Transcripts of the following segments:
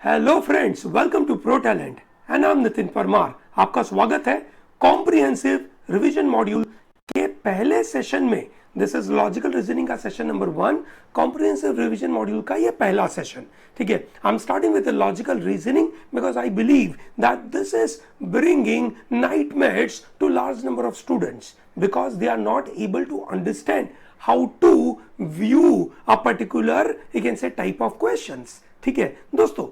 Hello friends, welcome to pro talent and I am Nitin Parmar. आपका स्वागत है कॉम्प्रिहेंसिव रिवीजन मॉड्यूल के पहले सेशन में। दिस इज लॉजिकल रीजनिंग का session number 1, comprehensive revision module का ये पहला सेशन। ठीक है, I am starting with logical reasoning because I believe that this is bringing nightmares to large number of students because they are not able to understand how to view a particular you can say type of questions. ठीक है दोस्तों,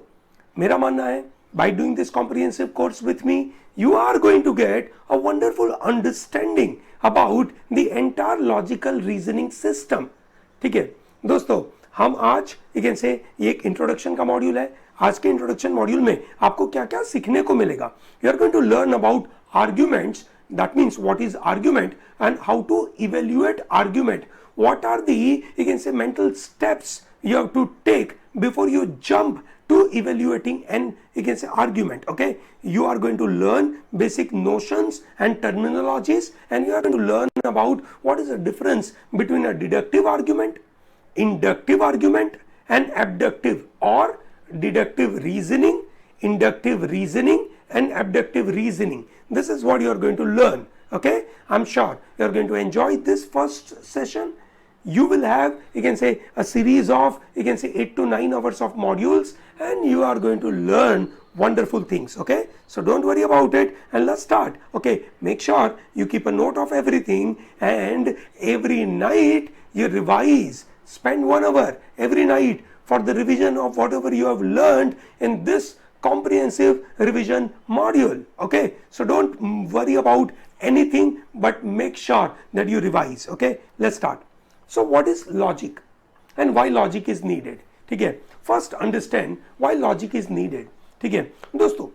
मेरा मानना है by doing this comprehensive course with me you are going to get a wonderful understanding about the entire logical reasoning system. ठीक है दोस्तों, हम आज you can say ये एक इंट्रोडक्शन का मॉड्यूल है। आज के इंट्रोडक्शन मॉड्यूल में आपको क्या क्या सीखने को मिलेगा। You are going to learn about arguments. That means what is argument and how to evaluate argument. What are the you can say mental steps you have to take before you jump to evaluating an you can say argument. Okay, you are going to learn basic notions and terminologies, and you are going to learn about what is the difference between a deductive argument, inductive argument, and abductive or deductive reasoning, inductive reasoning, and abductive reasoning. This is what you are going to learn. Okay, I'm sure you are going to enjoy this first session. You will have you can say a series of you can say 8 to 9 hours of modules, and you are going to learn wonderful things. Okay, so don't worry about it and let's start. Okay, make sure you keep a note of everything, and every night you revise. Spend 1 hour every night for the revision of whatever you have learned in this comprehensive revision module. Okay, so don't worry about anything but make sure that you revise. Okay, let's start. So what is logic and why logic is needed? ठीक है, first understand why logic is needed. ठीक है दोस्तों,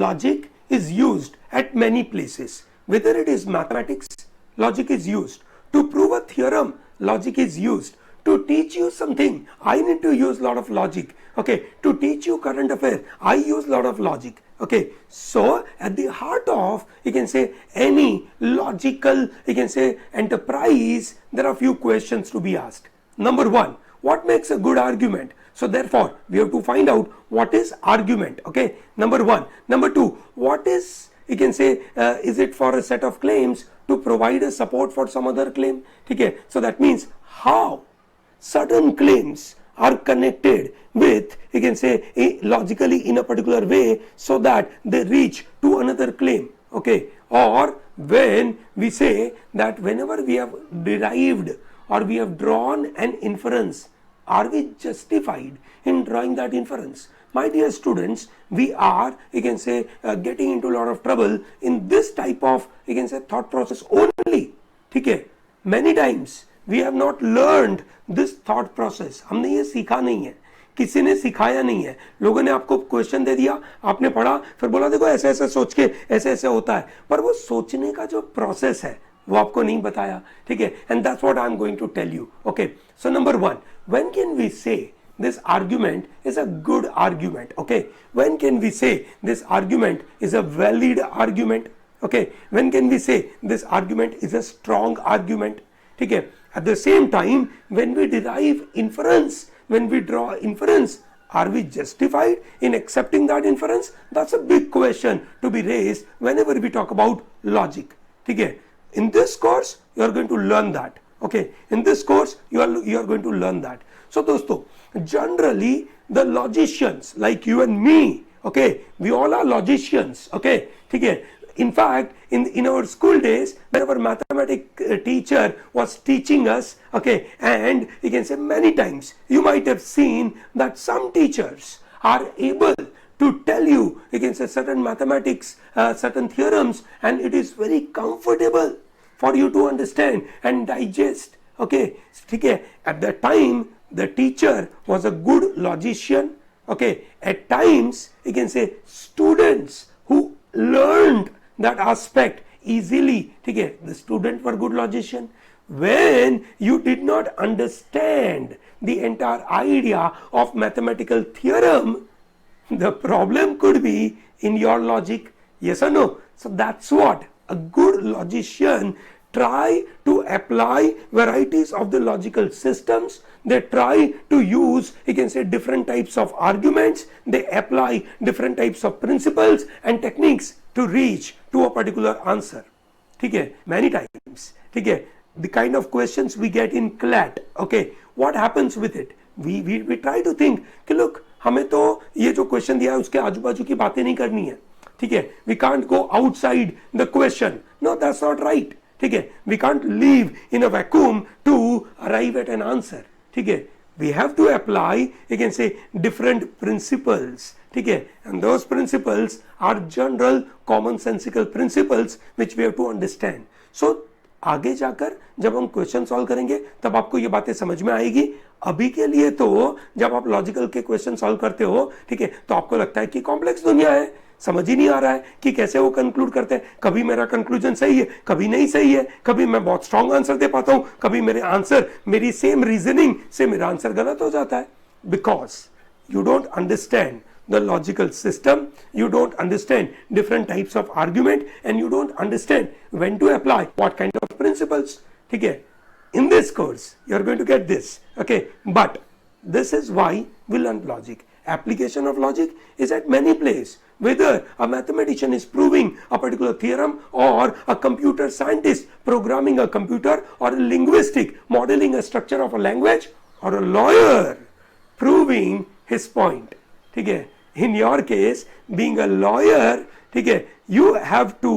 logic is used at many places. Whether it is mathematics, logic is used to prove a theorem, logic is used to teach you something. I need to use a lot of logic. Okay, to teach you current affair, I use a lot of logic. Okay, so at the heart of you can say any logical you can say enterprise, there are few questions to be asked. Number 1, what makes a good argument? So therefore we have to find out what is argument. Okay, number 1. Number 2, what is you can say is it for a set of claims to provide a support for some other claim? ठीक है, so that means how certain claims are connected with you can say logically in a particular way so that they reach to another claim. Okay, or when we say that whenever we have derived or we have drawn an inference, are we justified in drawing that inference? My dear students, we are you can say getting into a lot of trouble in this type of you can say thought process only. ठीक है, many times we have not learned this thought process. हमने ये सीखा नहीं है, किसी ने सिखाया नहीं है। लोगों ने आपको क्वेश्चन दे दिया, आपने पढ़ा, फिर बोला देखो ऐसे ऐसे सोच के ऐसे ऐसे होता है, पर वो सोचने का जो प्रोसेस है वो आपको नहीं बताया। ठीक है, and that's what I am going to tell you. Okay, so number 1, when can we say this argument is a good argument? Okay, when can we say this argument is a valid argument? Okay, when can we say this argument is a strong argument? ठीक है, at the same time when we derive inference, when we draw inference, are we justified in accepting that inference? That's a big question to be raised whenever we talk about logic. ठीक है, in this course you are going to learn that. Okay, in this course you are going to learn that. So दोस्तों, generally the logicians like you and me, okay, we all are logicians. Okay, ठीक है, in fact in our school days when our mathematics teacher was teaching us, okay, and you can say many times you might have seen that some teachers are able to tell you you can say certain mathematics certain theorems, and it is very comfortable for you to understand and digest. Okay, ठीक है, at that time the teacher was a good logician. Okay, at times you can say students who learned that aspect easily, ठीक है, the student were good logician. When you did not understand the entire idea of mathematical theorem, the problem could be in your logic. Yes or no? So that's what a good logician try to apply varieties of the logical systems. They try to use, you can say, different types of arguments. They apply different types of principles and techniques to reach to a particular answer. ठीक है, many times. ठीक है, the kind of questions we get in CLAT, okay, what happens with it? We try to think कि look, हमें तो ये जो question दिया है उसके आजू बाजू की बातें नहीं करनी है. ठीक है, we can't go outside the question. No, that's not right. ठीक है, we can't live in a vacuum to arrive at an answer. ठीक है, we have to apply, you can say, different principles. ठीक है, and those principles are general commonsensical principles which we have to understand. So आगे जाकर जब हम question solve करेंगे तब आपको ये बातें समझ में आएगी. अभी के लिए तो जब आप लॉजिकल के क्वेश्चन सॉल्व करते हो, ठीक है, तो आपको लगता है कि कॉम्प्लेक्स दुनिया है, समझ ही नहीं आ रहा है कि कैसे वो कंक्लूड करते हैं. कभी मेरा कंक्लूजन सही है, कभी नहीं सही है, कभी मैं बहुत स्ट्रांग आंसर दे पाता हूं, कभी मेरे आंसर, मेरी सेम रीजनिंग से मेरा आंसर गलत हो जाता है. Because you don't understand the logical system, you don't understand different types of argument, and you don't understand when to apply what kind of principles. ठीक है, in this course you are going to get this, okay, but this is why we learn logic. Application of logic is at many places, whether a mathematician is proving a particular theorem, or a computer scientist programming a computer, or a linguistic modeling a structure of a language, or a lawyer proving his point. ठीक है, in your case being a lawyer, ठीक है, you have to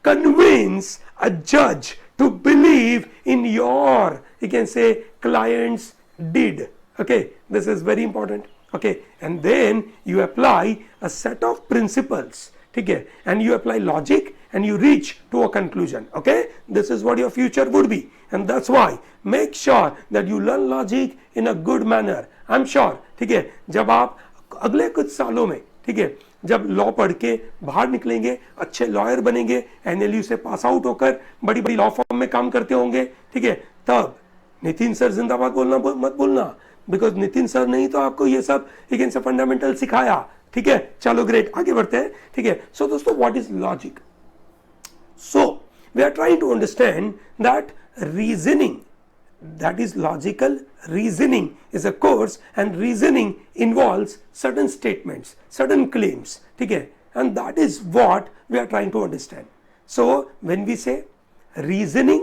convince a judge to believe in your, you can say, client's deed. Okay, this is very important. Okay, and then you apply a set of principles, ठीक है, and you apply logic and you reach to a conclusion. Okay, this is what your future would be, and that's why make sure that you learn logic in a good manner. I'm sure, ठीक है, जब आप अगले कुछ सालों में, ठीक है, जब लॉ पढ़ के बाहर निकलेंगे, अच्छे लॉयर बनेंगे, NLU से पास आउट होकर बड़ी बड़ी लॉ फर्म में काम करते होंगे, ठीक है, तब नितिन सर जिंदाबाद बोलना मत भूलना, बिकॉज नितिन सर ने ही तो आपको ये सब एक से फंडामेंटल सिखाया. ठीक है, चलो ग्रेट, आगे बढ़ते हैं. ठीक है, सो दोस्तों, what is logic? So we are trying to understand that reasoning, that is logical reasoning, is a course, and reasoning involves certain statements, certain claims. ठीक है, and that is what we are trying to understand. So when we say reasoning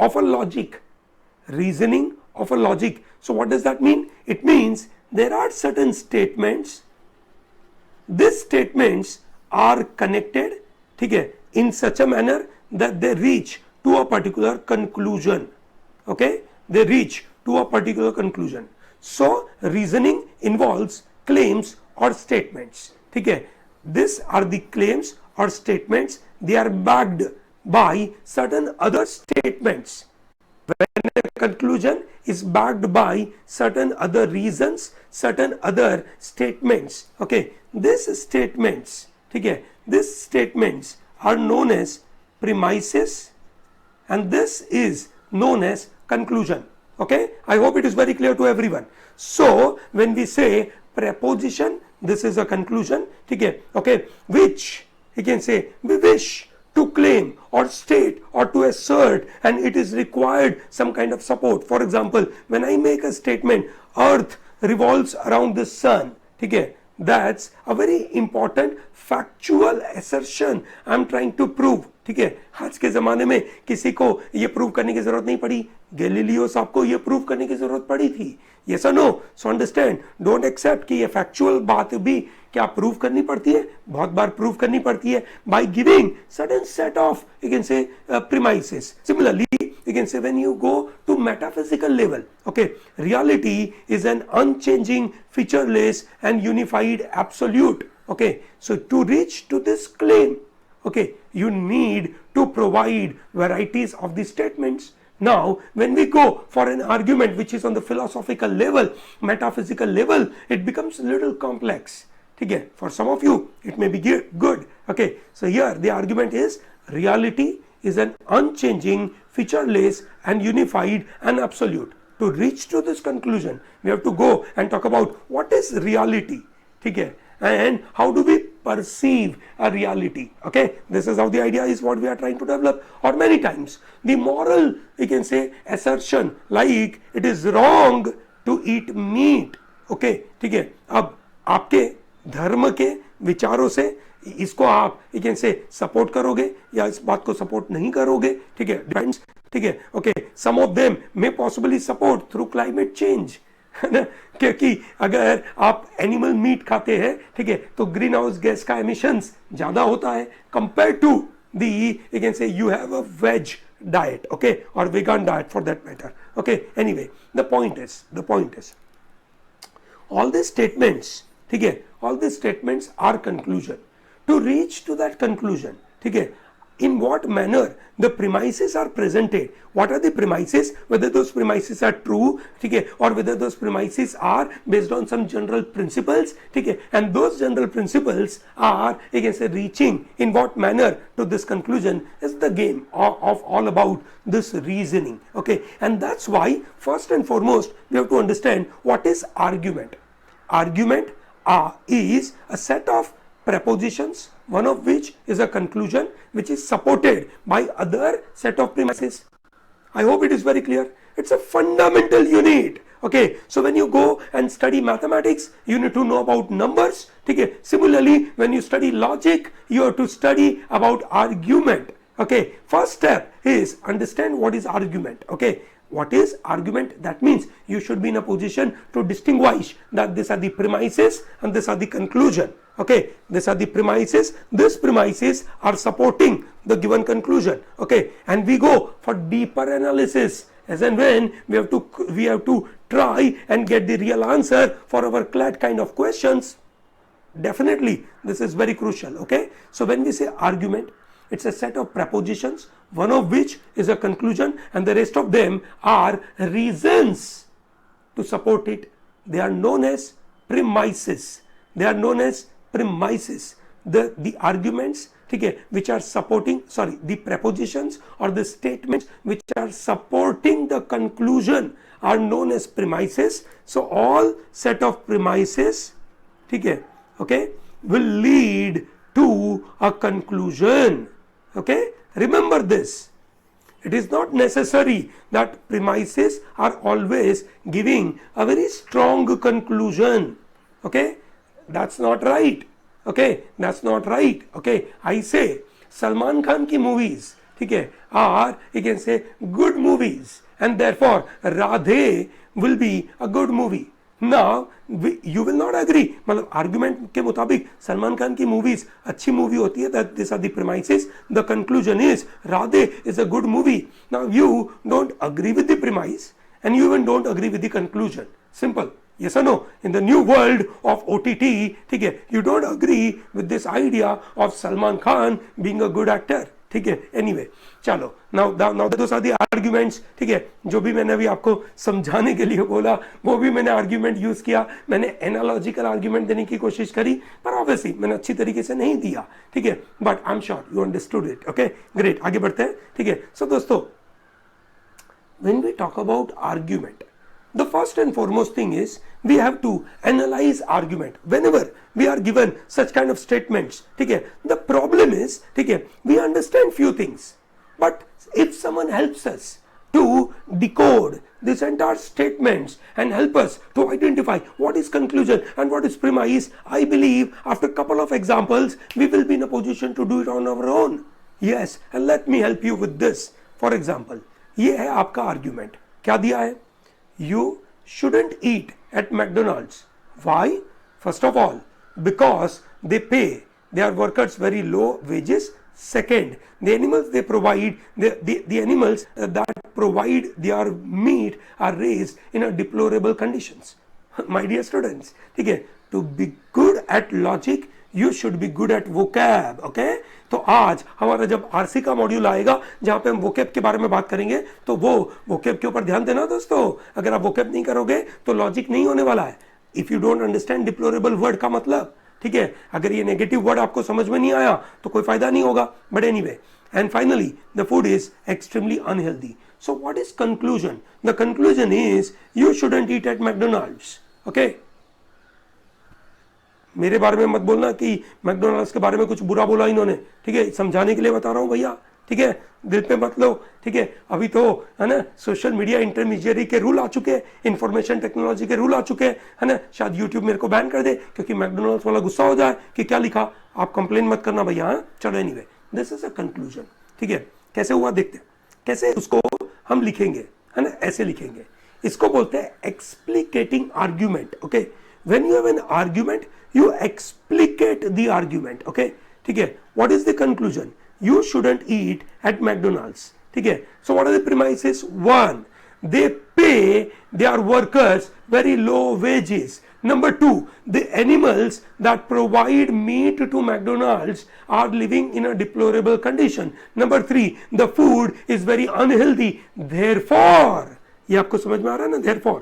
of a logic, reasoning of a logic, so what does that mean? It means there are certain statements, these statements are connected, ठीक है, in such a manner that they reach to a particular conclusion. Okay, they reach to a particular conclusion. So reasoning involves claims or statements. ठीक है, these are the claims or statements, they are backed by certain other statements. When a conclusion is backed by certain other reasons, certain other statements. Okay, these statements, ठीक है, these statements are known as premises, and this is known as conclusion. Okay, I hope it is very clear to everyone. So when we say preposition, this is a conclusion. ठीक है, okay, which you can say we wish to claim or state or to assert, and it is required some kind of support. For example, when I make a statement, earth revolves around the sun, ठीक है, that's a very important factual assertion I'm trying to prove. ठीक है, आज के जमाने में किसी को ये प्रूव करने की जरूरत नहीं पड़ी, गैलीलियो साहब को ये प्रूव करने की जरूरत पड़ी थी. Yes or no? So understand, don't accept कि ये factual बात भी क्या प्रूव करनी पड़ती है, बहुत बार प्रूव करनी पड़ती है by giving certain set of, you can say, premises. Similarly, you can say when you go to metaphysical level, okay, reality is an unchanging, featureless and unified absolute. Okay, so to reach to this claim, okay, you need to provide varieties of the statements. Now when we go for an argument which is on the philosophical level, metaphysical level, it becomes a little complex. ठीक है, for some of you it may be good. Okay, so here the argument is reality is an unchanging, featureless and unified and absolute. To reach to this conclusion, we have to go and talk about what is reality. ठीक है, and how do we perceive a reality. Okay, this is how the idea is what we are trying to develop. Or many times the moral, you can say, assertion like it is wrong to eat meat. Okay, ठीक है. अब आपके धर्म के विचारों से इसको आप यू कैन से सपोर्ट करोगे या इस बात को सपोर्ट नहीं करोगे. ठीक है, डिपेंड्स. ठीक है, okay. Some of them may possibly support through climate change, है ना, क्योंकि अगर आप एनिमल मीट खाते हैं, ठीक है, तो ग्रीन हाउस गैस का एमिशंस ज्यादा होता है compare to the, you can say, you have a veg diet, okay, or vegan diet for that matter. Okay, anyway, the point is all these statements, ठीक है, all these statements are conclusion. To reach to that conclusion, ठीक है, in what manner the premises are presented, what are the premises, whether those premises are true, ठीक है, or whether those premises are based on some general principles, ठीक है, and those general principles are, you can say, reaching in what manner to this conclusion is the game of all about this reasoning. Okay, and that's why first and foremost we have to understand what is argument. Argument is a set of prepositions, one of which is a conclusion which is supported by other set of premises. I hope it is very clear. It's a fundamental unit. Okay, so when you go and study mathematics, you need to know about numbers. Okay, similarly when you study logic, you have to study about argument. Okay, first step is understand what is argument. Okay, what is argument? That means you should be in a position to distinguish that these are the premises and these are the conclusion. Okay, these are the premises, these premises are supporting the given conclusion. Okay, and we go for deeper analysis as and when we have to try and get the real answer for our CLAT kind of questions. Definitely this is very crucial. Okay, so when we say argument, it's a set of prepositions, one of which is a conclusion and the rest of them are reasons to support it. They are known as premises. They are known as premises. The arguments, okay, which are supporting, the prepositions or the statements which are supporting the conclusion are known as premises. So all set of premises, okay, will lead to a conclusion. Okay, remember this. It is not necessary that premises are always giving a very strong conclusion. Okay, that's not right. Okay, that's not right. Okay, I say Salman Khan ki movies, okay, are, you can say, good movies, and therefore Radhe will be a good movie. Now you will not agree. मतलब argument के मुताबिक सलमान खान की movies अच्छी movie होती है. That these are the premises. The conclusion is Radhe is a good movie. Now you don't agree with the premise and you even don't agree with the conclusion. Simple. Yes or no? In the new world of OTT, ठीक है, you don't agree with this idea of Salman Khan being a good actor. ठीक है, anyway, चलो, now those are the arguments. ठीक है, जो भी मैंने अभी आपको समझाने के लिए बोला वो भी मैंने argument यूज किया. मैंने analogical argument देने की कोशिश करी, पर obviously मैंने अच्छी तरीके से नहीं दिया. ठीक है, but I'm sure you understood it. Okay, great. आगे बढ़ते हैं. ठीक है, so दोस्तों, when we talk about argument, the first and foremost thing is we have to analyze argument. Whenever we are given such kind of statements, okay, the problem is, okay, we understand few things, but if someone helps us to decode this entire statements and help us to identify what is conclusion and what is premise, I believe after a couple of examples we will be in a position to do it on our own. Yes, and let me help you with this. For example, ये है आपका argument. क्या दिया है? You shouldn't eat at McDonald's. Why? First of all, because they pay their workers very low wages. Second, the animals they provide, the animals that provide their meat are raised in a deplorable conditions. My dear students, ठीक है, to be good at logic, you should be good at vocab. Okay, तो आज हमारा जब RC का module आएगा जहां पे हम vocab के बारे में बात करेंगे, तो वो vocab के ऊपर ध्यान देना दोस्तों. अगर आप vocab नहीं करोगे तो लॉजिक नहीं होने वाला है. If you don't understand deplorable word का मतलब, ठीक है, अगर ये नेगेटिव वर्ड आपको समझ में नहीं आया तो कोई फायदा नहीं होगा. But anyway, and finally the food is extremely unhealthy. So what is conclusion? The conclusion is you shouldn't eat at McDonald's. Okay, मेरे बारे में मत बोलना कि मैकडोनल्ड्स के बारे में कुछ बुरा बोला इन्होंने, ठीक है, समझाने के लिए बता रहा हूं भैया, ठीक है, दिल पे मत लो, ठीक है। अभी तो है ना सोशल मीडिया इंटरमीडियरी के रूल आ चुके हैं, इंफॉर्मेशन टेक्नोलॉजी के रूल आ चुके हैं, है ना, शायद यूट्यूब मेरे को बैन कर दे क्योंकि मैकडोनल्ड्स वाला गुस्सा हो जाए कि क्या लिखा, आप कंप्लेन मत करना भैया, हाँ चलो anyway, this is a conclusion, ठीक है। कैसे हुआ देखते हैं, कैसे उसको हम लिखेंगे, है ना, ऐसे लिखेंगे, इसको बोलते हैं explicating argument, okay. When you have an argument you explicate the argument, okay, ठीक है। what is the conclusion? You shouldn't eat at McDonald's, ठीक है। so what are the premises? One, they pay their workers very low wages. Number two, the animals that provide meat to McDonald's are living in a deplorable condition. Number three, the food is very unhealthy. Therefore, ये आपको समझ में आ रहा है ना, therefore,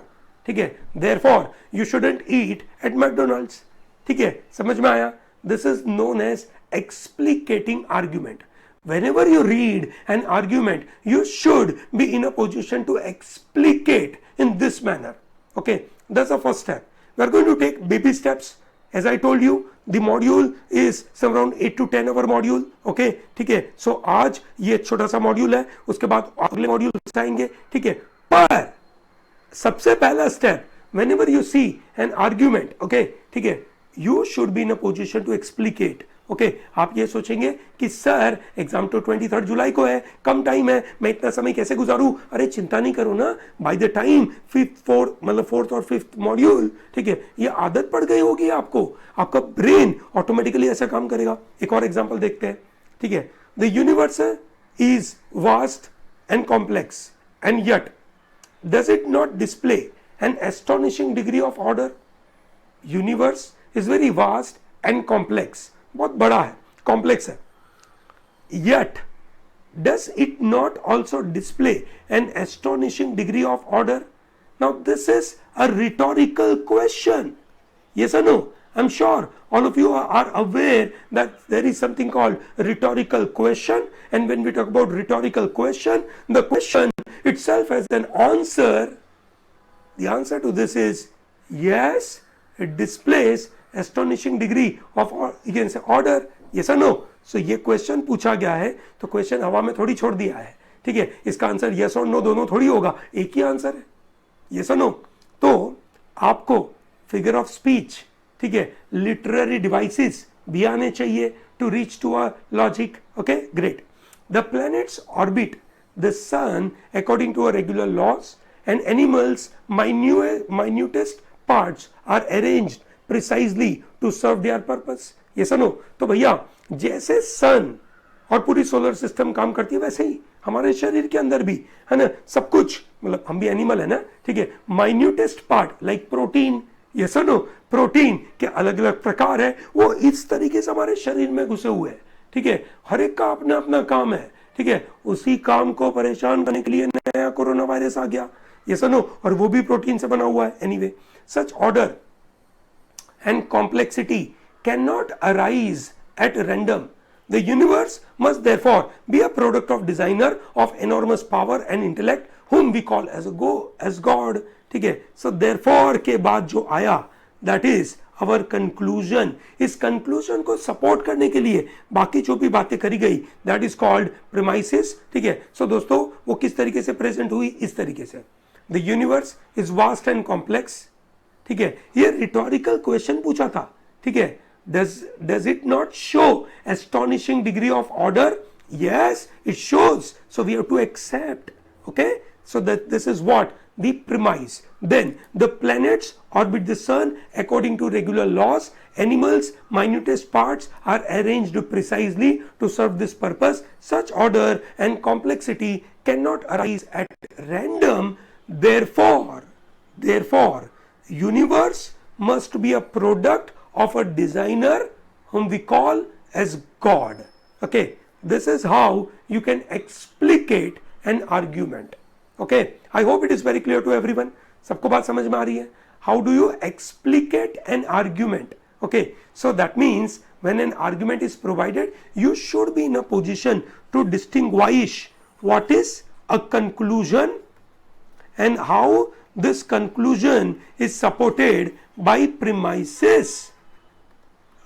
ठीक है, therefore you shouldn't eat at McDonald's, ठीक है, समझ में आया। This is known as explicating argument. whenever you read an argument you should be in a position to explicate in this manner, okay, that's the first step. We are going to take baby steps. As I told you, the module is some around 8 to 10 hour module, okay, ठीक है। so आज ये छोटा सा module है, उसके बाद अगले मॉड्यूल आएंगे, ठीक है। पर सबसे पहला step, whenever you see an argument, okay, ठीक है, you should be in a position to explicate, okay। आप ये सोचेंगे कि सर एग्जाम तो 23 जुलाई को है, कम टाइम है, मैं इतना समय कैसे गुजारूं? अरे चिंता नहीं करो ना, बाय द टाइम फोर्थ और फिफ्थ मॉड्यूल, ठीक है, ये आदत पड़ गई होगी आपको, आपका ब्रेन ऑटोमेटिकली ऐसा काम करेगा। एक और एग्जांपल देखते हैं, ठीक है। The universe is vast and complex and yet does it not display an astonishing degree of order. Universe is very vast and complex, बहुत बड़ा है, complex है, yet does it not also display an astonishing degree of order? Now this is a rhetorical question, yes or no? I'm sure all of you are aware that there is something called rhetorical question, and when we talk about rhetorical question, the question itself has an answer. The answer to this is yes, it displays astonishing degree of you can say order, yes or no? so ये question पूछा गया है, तो question हवा में थोड़ी छोड़ दिया है, ठीक है, इसका आंसर yes और no दोनों थोड़ी होगा, एक ही आंसर है, yes और no। तो आपको फिगर ऑफ स्पीच, ठीक है, लिटरेरी डिवाइसेस भी आने चाहिए to reach to a logic, okay, great. The planets orbit the sun according to a regular laws and animals minutest parts are arranged precisely to serve their purpose, yes or no? तो भैया जैसे सन और पूरी solar system काम करती है वैसे ही हमारे शरीर के अंदर भी, है ना, सब कुछ, मतलब हम भी एनिमल है ना, ठीक है। Minutest part like protein, yes or no? Protein के अलग अलग प्रकार है, वो इस तरीके से हमारे शरीर में घुसे हुए हैं, ठीक है, हर एक का अपना अपना काम है, ठीक है। उसी काम को परेशान करने के लिए नया कोरोना वायरस आ गया, yes or no? और वो भी प्रोटीन से बना हुआ है। Anyway, such order and complexity cannot arise at random. The universe must therefore be a product of designer of enormous power and intellect whom we call as God, ठीक है। so therefore के बाद जो आया, that is our conclusion। इस conclusion को support करने के लिए बाकी जो भी बातें करी गई, that is called premises, ठीक है। so दोस्तों वो किस तरीके से present हुई, इस तरीके से, the universe is vast and complex, ठीक है, ये रिटोरिकल क्वेश्चन पूछा था, ठीक है। does it not show astonishing degree of order? yes, it shows, so we have to accept, okay। so that this is what the premise. Then the planets orbit the sun according to regular laws, animals minutest parts are arranged precisely to serve this purpose, such order and complexity cannot arise at random, therefore universe must be a product of a designer whom we call as God, okay। this is how you can explicate an argument, okay। I hope it is very clear to everyone, सबको बात समझ में आ रही है। how do you explicate an argument, okay। so that means when an argument is provided, you should be in a position to distinguish what is a conclusion and how this conclusion is supported by premises,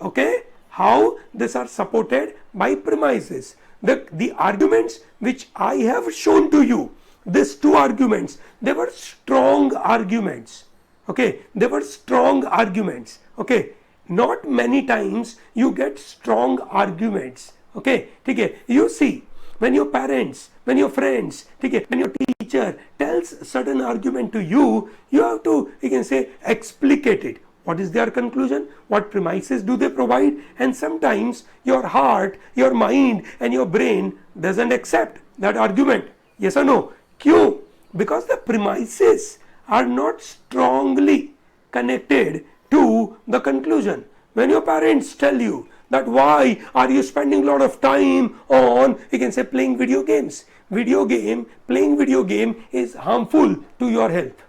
Okay, how these are supported by premises. The arguments which I have shown to you, these two arguments, they were strong arguments. Okay, they were strong arguments. Okay, not many times you get strong arguments. Okay, ठीक है, you see when your parents, when your friends, ठीक है, when your teacher tells certain argument to you, you have to, you can say, explicate it. What is their conclusion? What premises do they provide? And sometimes your heart, your mind and your brain doesn't accept that argument. Yes or no? Kyun? Because the premises are not strongly connected to the conclusion. When your parents tell you that why are you spending a lot of time on, you can say, playing video games. Playing video game is harmful to your health.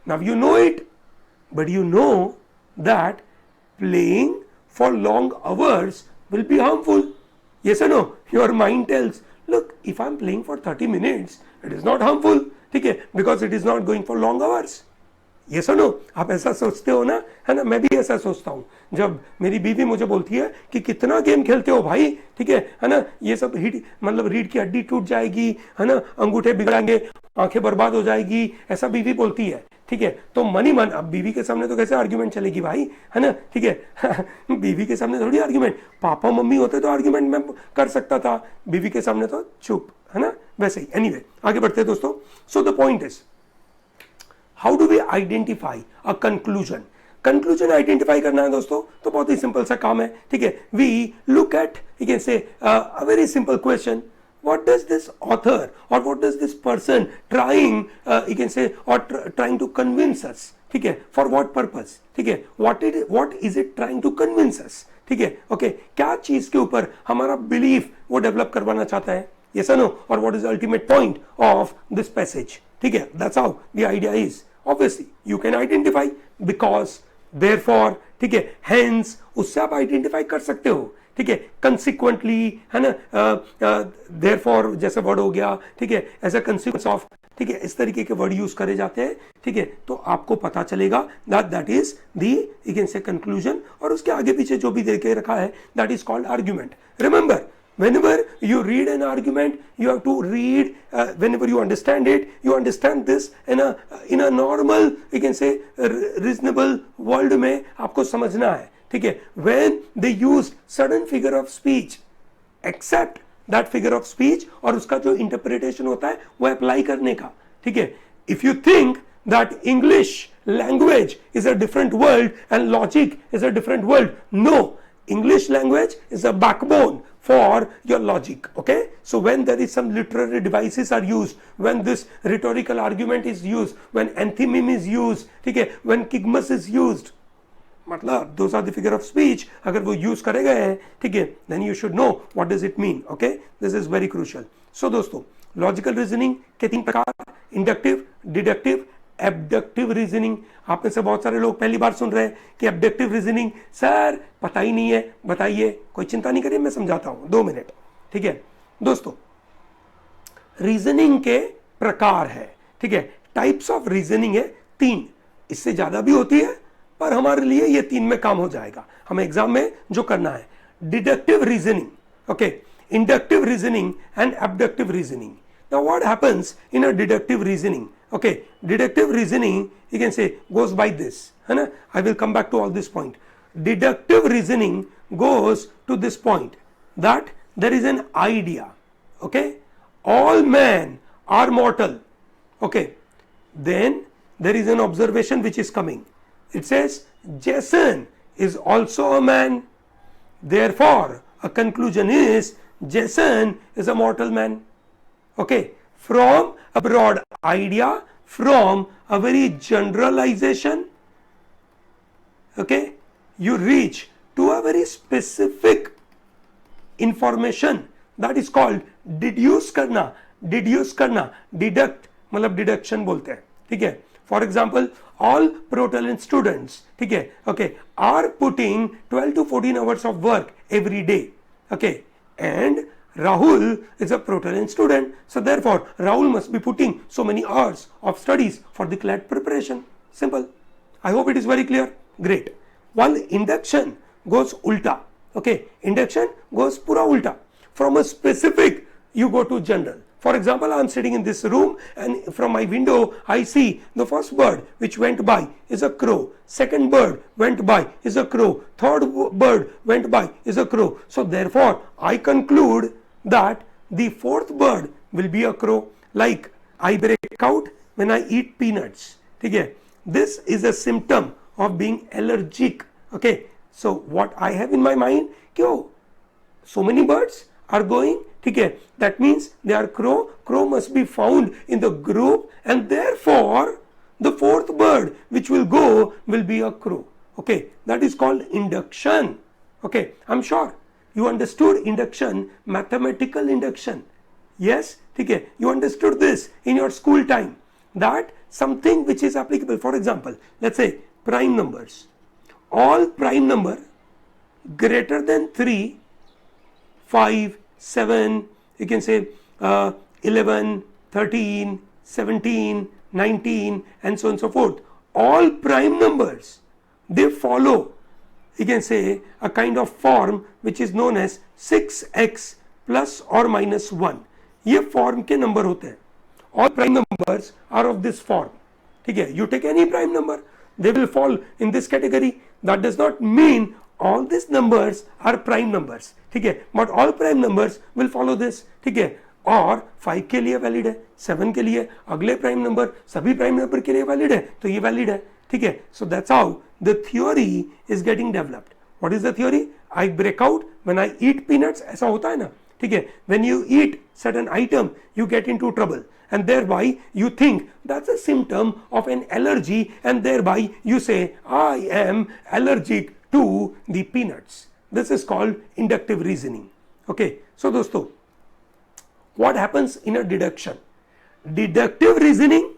Now you know it, but you know that playing for long hours will be harmful. Yes or no? Your mind tells, look, if I'm playing for 30 minutes, it is not harmful, okay, because it is not going for long hours. Yes or no? आप ऐसा सोचते हो ना, है ना? मैं भी ऐसा सोचता हूँ. जब मेरी बीवी मुझे बोलती है कि कितना गेम खेलते हो भाई, ठीक है ना? ये सब मतलब रीढ़ की हड्डी टूट जाएगी, है ना? अंगूठे बिगड़ेंगे, आंखें बर्बाद हो जाएगी, ऐसा बीवी बोलती है. ठीक है, तो मन ही मन, अब बीवी के सामने तो कैसे आर्ग्यूमेंट चलेगी भाई, है ना? ठीक है, बीवी के सामने थोड़ी आर्ग्यूमेंट. पापा मम्मी होते तो आर्ग्यूमेंट मैं कर सकता था, बीवी के सामने तो चुप, है ना? वैसे ही. एनीवे, आगे बढ़ते हैं दोस्तों. So the point is, how do we identify a conclusion. Conclusion identify करना है दोस्तों, तो बहुत ही सिंपल सा काम है. ठीक है, we look at, you can say, a very simple question. What does this author or what does this person trying, you can say, or trying to convince us? ठीक है, for what purpose? ठीक है, what is it trying to convince us? ठीक है, okay, क्या चीज के ऊपर हमारा बिलीफ वो डेवलप करवाना चाहता है? Yes or no? Or what is the ultimate point of this passage? ठीक है, that's how the idea is. Obviously, you can identify because, therefore, ठीक है, hence, उससे आप identify कर सकते हो. ठीक है, कंसिक्वेंटली, है ना? देयरफॉर जैसा वर्ड हो गया, ठीक है, एज अ कंसिक्वेंस ऑफ, ठीक है, इस तरीके के वर्ड यूज करे जाते हैं. ठीक है, तो आपको पता चलेगा that is the, you can से, कंक्लूजन. और उसके आगे पीछे जो भी दे के रखा है, that is called argument. Remember, whenever you read an argument, you have to read, whenever you understand it, you understand this in a normal, you can say, reasonable world में आपको समझना है. ठीक है, when they used certain figure of speech, accept that figure of speech और उसका जो interpretation होता है वो अप्लाई करने का. ठीक है, if you think that English language is a different world and logic is a different world, no, English language is a backbone for your logic. Okay, so when there is some literary devices are used, when this rhetorical argument is used, when enthymeme is used, ठीक है, when kigmus is used, मतलब those are the figure of speech, अगर वो use करे गए हैं, ठीक है, then you should know what does it mean. Okay, this is very crucial. So दोस्तों, लॉजिकल रीजनिंग के 3 प्रकार, इंडक्टिव, डिडक्टिव, एबडक्टिव रीजनिंग. आप में से बहुत सारे लोग पहली बार सुन रहे हैं कि एबडक्टिव रीजनिंग सर पता ही नहीं है, बताइए. कोई चिंता नहीं करिए, मैं समझाता हूं, 2 मिनट. ठीक है दोस्तों, रीजनिंग के प्रकार है. ठीक है, टाइप्स ऑफ रीजनिंग है 3, इससे ज्यादा भी होती है, पर हमारे लिए ये 3 में काम हो जाएगा. हमें एग्जाम में जो करना है, deductive reasoning, okay, inductive reasoning and abductive reasoning. Now what happens in a deductive reasoning? Okay, deductive reasoning, you can say, goes by this, है ना? I will come back to all this point. Deductive reasoning goes to this point, that there is an idea. Okay, all men are mortal. Okay, then there is an observation which is coming. It says Jason is also a man. Therefore, a conclusion is Jason is a mortal man. Okay, from a broad idea, from a very generalization, okay, you reach to a very specific information that is called deduce करना. Deduct मतलब deduction बोलते हैं. ठीक है, for example, all pro-talent students, ठीक है, okay, are putting 12 to 14 hours of work every day. Okay, and Rahul is a pro-talent student, so therefore Rahul must be putting so many hours of studies for the CLAT preparation. Simple. I hope it is very clear. Great. While induction, goes ulta. Okay, induction goes pura ulta. From a specific, you go to general. For example, I am sitting in this room and from my window I see the first bird which went by is a crow, second bird went by is a crow, third bird went by is a crow. So therefore I conclude that the fourth bird will be a crow. Like I break out when I eat peanuts. Okay, this is a symptom of being allergic. Okay, so what I have in my mind, so many birds are going, okay, that means they are crow. Crow must be found in the group, and therefore the fourth bird which will go will be a crow. Okay, that is called induction. Okay, I'm sure you understood induction, mathematical induction. Yes, okay, you understood this in your school time, that something which is applicable. For example, let's say prime numbers. All prime number greater than 3, 5, 7, you can say 11, 13, 17, 19, and so on and so forth. All prime numbers, they follow, you can say, a kind of form which is known as 6x plus or minus 1. ये form के number होते हैं. All prime numbers are of this form. ठीक है, you take any prime number, they will fall in this category. That does not mean all these numbers are prime numbers. ठीक है, but all prime numbers will follow this. ठीक है, और 5 के लिए valid है, 7 के लिए, अगले प्राइम नंबर सभी प्राइम नंबर के लिए वैलिड है, तो ये वैलिड है. ठीक है, so that's how the theory is getting developed. What is the theory? I break out when I eat peanuts. ऐसा होता है ना. ठीक है, when you eat certain item you get into trouble, and thereby you think that's a symptom of an allergy, and thereby you say I am allergic to the peanuts. This is called inductive reasoning. Okay, so दोस्तों, what happens in a deduction? Deductive reasoning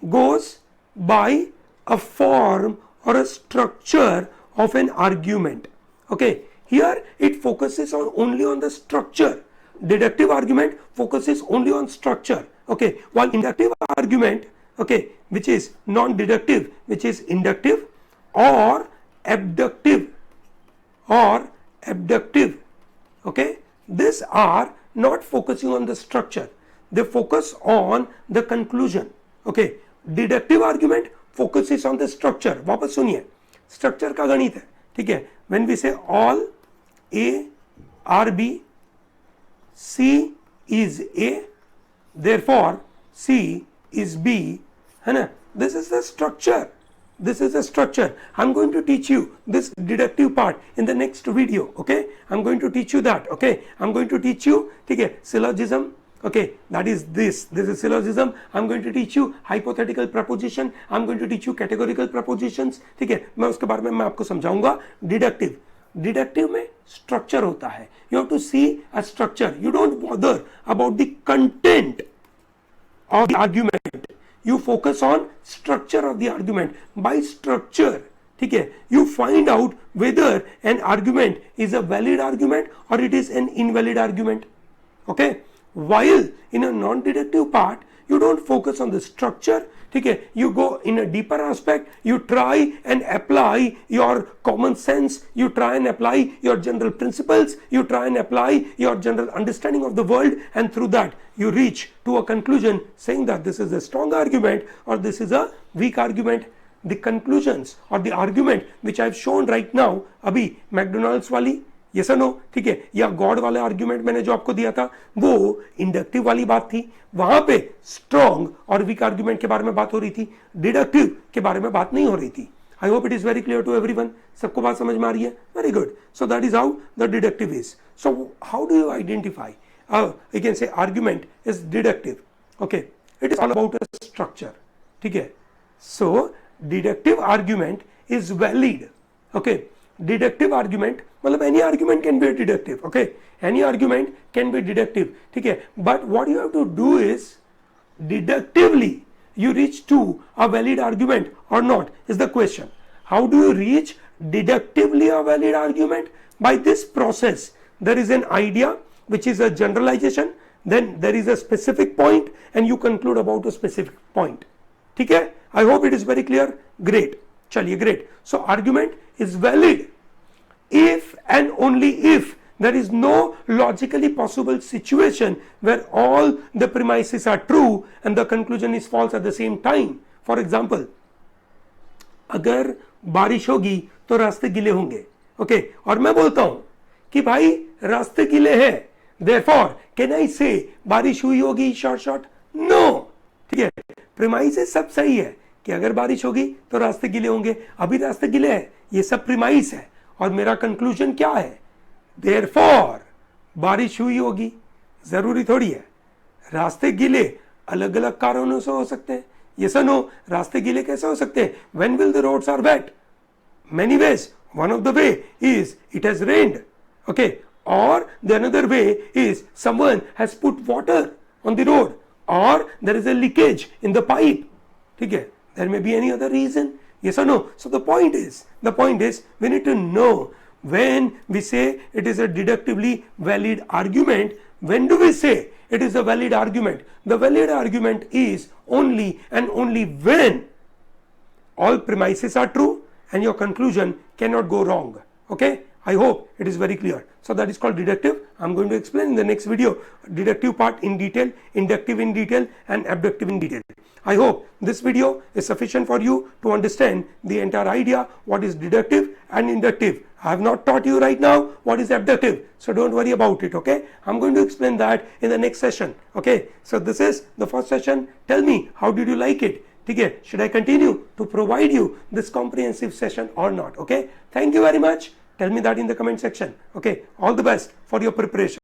goes by a form or a structure of an argument. Okay, here it focuses on only on the structure. Deductive argument focuses only on structure. Okay, while inductive argument, okay, which is non-deductive, which is inductive or abductive, okay, these are not focusing on the structure, they focus on the conclusion. Okay, deductive argument focuses on the structure. वापस सुनिए, structure का गणित है. ठीक है, when we say all A are B, C is A, therefore C is B, है ना? This is the structure. This is the structure. I'm going to teach you this deductive part in the next video. Okay, I'm going to teach you that. Okay, I'm going to teach you, ठीक है, syllogism. Okay, that is this is syllogism. I'm going to teach you hypothetical proposition. I'm going to teach you categorical propositions. ठीक है, मैं उसके बारे में मैं आपको समझाऊंगा. Deductive में structure होता है. You have to see a structure. You don't bother about the content of the argument. You focus on structure of the argument. By structure, ठीक है, you find out whether an argument is a valid argument or it is an invalid argument. Okay, while in a non-deductive part you don't focus on the structure. ठीक है, you go in a deeper aspect, you try and apply your common sense, you try and apply your general principles, you try and apply your general understanding of the world, and through that you reach to a conclusion saying that this is a strong argument or this is a weak argument. The conclusions or the argument which I have shown right now, अभी McDonald's वाली, yes or no, ठीक है, या God वाला argument मैंने जो आपको दिया था वो इंडक्टिव वाली बात थी. वहां पे स्ट्रॉन्ग और वीक आर्ग्यूमेंट के बारे में बात हो रही थी, डिडक्टिव के बारे में बात नहीं हो रही थी. I hope it is very clear to everyone. सबको बात समझ में आ रही है? Very good. So that is how the deductive is. So how do you identify? You can say argument is deductive. Okay, it is all about a structure. ठीक है, so deductive argument is valid. Okay, deductive argument मतलब any argument can be deductive. Okay, any argument can be deductive. ठीक है, but what you have to do is deductively you reach to a valid argument or not is the question. How do you reach deductively a valid argument? By this process, there is an idea which is a generalization, then there is a specific point and you conclude about a specific point. ठीक है, I hope it is very clear. Great. चलिए, great. So argument is valid if and only if there is no logically possible situation where all the premises are true and the conclusion is false at the same time. For example, अगर बारिश होगी तो रास्ते गीले होंगे, okay, और मैं बोलता हूं कि भाई रास्ते गीले हैं, therefore can I say बारिश हुई होगी शॉर्ट शॉर्ट? नो, ठीक है, प्रीमाइस सब सही है कि अगर बारिश होगी तो रास्ते गीले होंगे, अभी रास्ते गीले हैं, ये सब प्रीमाइस है, और मेरा कंक्लूजन क्या है? Therefore बारिश हुई होगी, जरूरी थोड़ी है। रास्ते गीले अलग अलग कारणों से हो सकते हैं, yes or no? रास्ते गीले कैसे हो सकते हैं? When will the roads are wet? Many ways. One of the way is it has rained, okay, or the another way is someone has put water on the road, or there is a leakage in the pipe, ठीक है, there may be any other reason, yes or no? So the point is we need to know when we say it is a deductively valid argument. When do we say it is a valid argument? The valid argument is only and only when all premises are true and your conclusion cannot go wrong. Okay, I hope it is very clear. So that is called deductive. I'm going to explain in the next video deductive part in detail, inductive in detail, and abductive in detail. I hope this video is sufficient for you to understand the entire idea what is deductive and inductive. I have not taught you right now what is abductive, so don't worry about it. Okay, I'm going to explain that in the next session. Okay, so this is the first session. Tell me, how did you like it? Okay, should I continue to provide you this comprehensive session or not? Okay, thank you very much. Tell me that in the comment section. Okay, all the best for your preparation.